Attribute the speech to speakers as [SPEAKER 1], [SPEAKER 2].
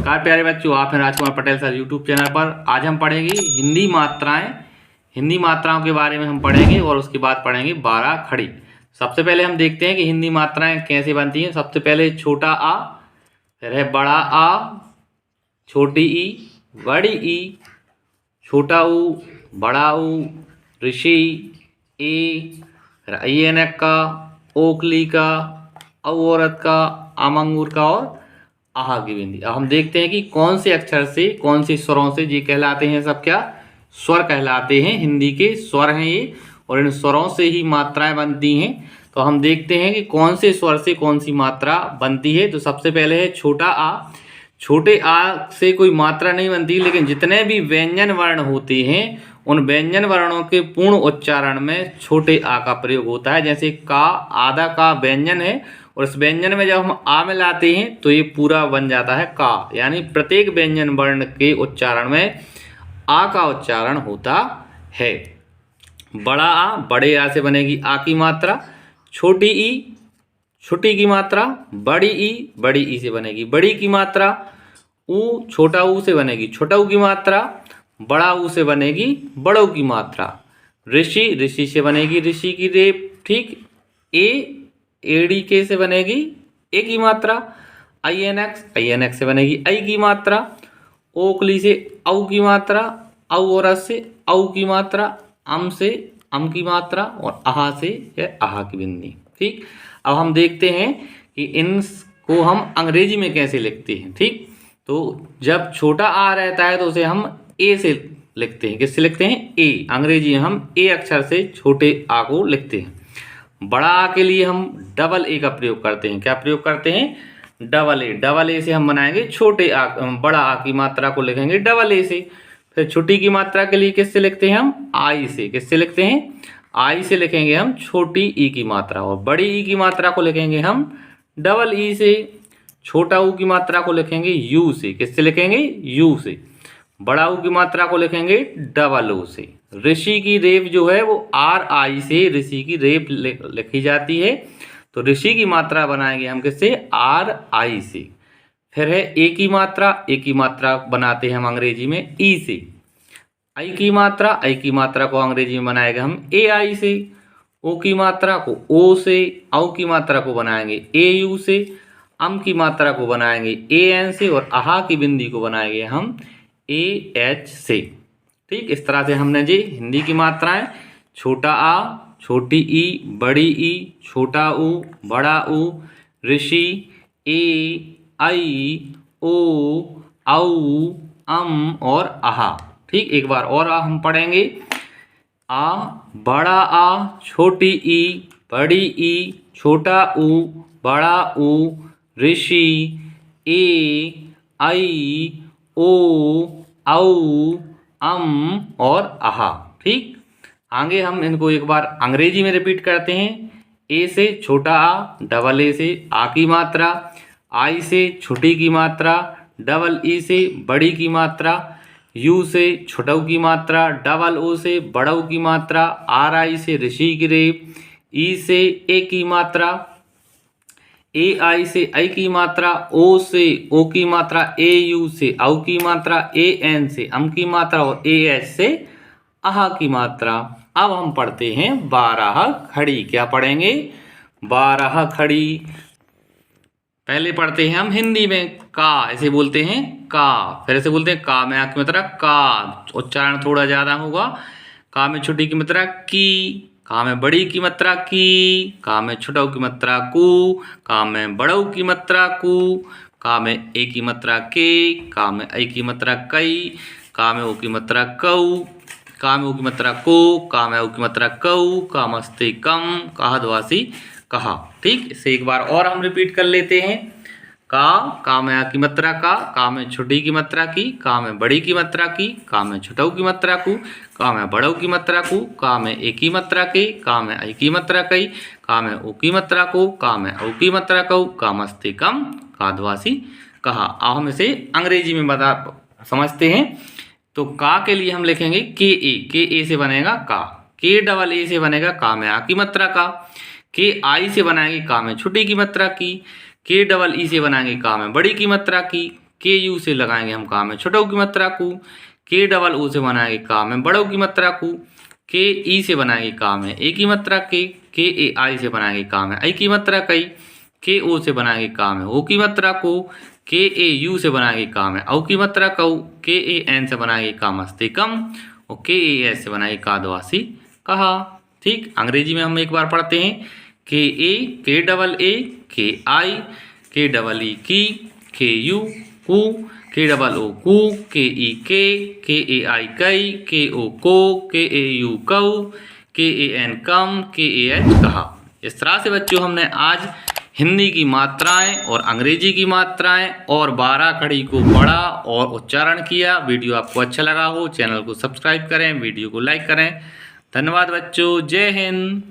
[SPEAKER 1] नमस्कार प्यारे बच्चों, आप हैं Rajkumar Patel sir YouTube channel पर। आज हम पढ़ेंगे हिंदी मात्राएं। हिंदी मात्राओं के बारे में हम पढ़ेंगे और उसके बाद पढ़ेंगे 12 खड़ी। सबसे पहले हम देखते हैं कि हिंदी मात्राएं कैसे बनती हैं। सबसे पहले छोटा आ, फिर है बड़ा आ, छोटी ई, बड़ी ई, छोटा ऊ, बड़ा ऊ, ऋषि ए, फिर ऐनक का, ओखली का, औरत का, अमंगूर का और आहा की बिंदी। अब हम देखते हैं कि कौन से अक्षर से, कौन से स्वरों से ये कहलाते हैं, सब क्या स्वर कहलाते हैं। हिंदी के स्वर हैं ये, और इन स्वरों से ही मात्राएं बनती हैं। तो हम देखते हैं कि कौन से स्वर से कौन सी मात्रा बनती है। तो सबसे पहले है छोटा आ। छोटे आ से कोई मात्रा नहीं बनती, लेकिन जितने भी व्यंजन वर्ण होते हैं उन व्यंजन वर्णों के पूर्ण उच्चारण में छोटे आ का प्रयोग होता है। जैसे का, आधा का व्यंजन है और इस व्यंजन में जब हम आ मिलाते हैं तो ये पूरा बन जाता है का। यानी प्रत्येक व्यंजन वर्ण के उच्चारण में आ का उच्चारण होता है। बड़ा आ, बड़े आ से बनेगी आ की मात्रा। छोटी ई, छोटी की मात्रा। बड़ी ई, बड़ी ई से बनेगी बड़ी की मात्रा। ऊ, छोटा ऊ से बनेगी छोटा ऊ की मात्रा। बड़ा ऊ से बनेगी बड़ऊ की मात्रा। ऋषि, ऋषि से बनेगी ऋषि की रेप, ठीक। ए, एड़ी के से बनेगी ए की मात्रा। INX, INX से बनेगी ऐ की मात्रा। ओकली से औ की मात्रा। औरत से औ की मात्रा। अम से अम की मात्रा और आहा से है आहा की बिंदी, ठीक। अब हम देखते हैं कि इनको हम अंग्रेजी में कैसे लिखते हैं, ठीक। तो जब छोटा आ रहता है तो उसे हम ए से लिखते हैं। किससे लिखते हैं? ए। अंग्रेजी में हम ए अक्षर से छोटे आ को लिखते हैं। बड़ा आ के लिए हम डबल ए का प्रयोग करते हैं। क्या प्रयोग करते हैं? Double A. डबल ए से हम बनाएंगे छोटे आ, बड़ा आ की मात्रा को लिखेंगे डबल ए से। फिर छोटी की मात्रा के लिए किससे लिखते हैं? हम आई से। किससे लिखते हैं? आई से लिखेंगे हम छोटी ई की मात्रा, और बड़ी ई की मात्रा को लिखेंगे हम डबल ई से। छोटा ऊ की मात्रा को लिखेंगे यू से। किससे लिखेंगे? यू से। बड़ा ऊ की मात्रा को लिखेंगे डबल ओ से। ऋषि की रेप जो है वो RI से ऋषि की रेप लिखी जाती है। तो ऋषि की मात्रा बनाएंगे हम किससे? RI से। फिर है ए की मात्रा। ए की मात्रा बनाते हैं हम अंग्रेजी में ई से। आई की मात्रा, आई की मात्रा को अंग्रेजी में बनाएंगे हम AI से। ओ की मात्रा को ओ से। औ की मात्रा को बनाएंगे AU से। अम की मात्रा को बनाएंगे AN से, और आहा की बिंदी को बनाएंगे हम AH से, ठीक। इस तरह से हमने जी हिंदी की मात्राएं छोटा आ, छोटी ई, बड़ी ई, छोटा ऊ, बड़ा ऊ, ऋषि, ए, आई, ओ, औ, अम और आहा, ठीक। एक बार और हम पढ़ेंगे। आ, बड़ा आ, छोटी ई, बड़ी ई, छोटा ऊ, बड़ा ऊ, ऋषि, ए, आई, ओ, औ, अम और आहा, ठीक। आगे हम इनको एक बार अंग्रेजी में रिपीट करते हैं। ए से छोटा आ, डबल ए से आ की मात्रा। आई से छोटी की मात्रा, डबल ई से बड़ी की मात्रा। यू से छोटऊ की मात्रा, डबल ओ से बड़ऊ की मात्रा। RI से ऋषि की रेप। ई से ए की मात्रा। AI से ऐ की मात्रा। ओ से ओ की मात्रा। AU से औ की मात्रा। AN से अम की मात्रा और AH से आहा की मात्रा। अब हम पढ़ते हैं 12 खड़ी। क्या पढ़ेंगे? 12 खड़ी। पहले पढ़ते हैं हम हिंदी में। का ऐसे बोलते हैं का, फिर ऐसे बोलते हैं का में आ की मात्रा का, उच्चारण थोड़ा ज्यादा होगा। का में छोटी की मात्रा की, का में बड़ी की मात्रा की, का में छोटाऊ की मात्रा कु, का में बड़ऊ की मात्रा कु, का में ए की मात्रा के, का में ऐ की मात्रा कई, का में ओ की मात्रा कऊ, का में ओ की मात्रा को, का में औ की मात्रा कऊ, का मस्ते कम, कहा द्वासी कहा, ठीक। इसे एक बार और हम रिपीट कर लेते हैं। का में आ की मात्रा का में छोटी की मात्रा की, का में बड़ी की मात्रा की, का में छोटाऊ की मात्रा कु, का में बड़ऊ की मात्रा कु, का में ए की मात्रा के, का में ऐ की मात्रा कई, का में ओ की मात्रा को, का में औ की मात्रा कऊ, का मस्ते कम, का द्वासी कहा। अब हम इसे अंग्रेजी में समझते हैं। तो का के लिए हम लिखेंगे के ए से बनेगा का। के डबल ए से बनेगा का में आ की मात्रा का। के आई से बनाएंगे का में छोटी की मात्रा की। के डबल ई से बनाएंगे का में बड़ी की मात्रा की। के यू से लगाएंगे हम काम है। छोटों की मात्रा को के डबल ओ से बनाएंगे काम है। बड़ों की मात्रा को के ई से बनाएंगे काम है। ए की मात्रा के ए आई से बनाएंगे काम है। आई की मात्रा कई के ओ से बनाएंगे काम है। ओ की मात्रा को के ए यू से बनाएंगे काम है। औ की मात्रा को के ए एन से बनाएंगे काम हस्ते कम और के ए एस से बनाएंगे कादवासी कहा। ठीक, अंग्रेजी में हम एक बार पढ़ते हैं के ए के डबल ए के आई के डबल ई की के यू कू के डबल ओ कू के ई के ए आई कई के ओ को के ए यू कऊ के ए एन कम के ए एच कहा। इस तरह से बच्चों हमने आज हिंदी की मात्राएं और अंग्रेजी की मात्राएं और 12 खड़ी को पढ़ा और उच्चारण किया। वीडियो आपको अच्छा लगा हो चैनल को सब्सक्राइब करें, वीडियो को लाइक करें। धन्यवाद बच्चों, जय हिंद।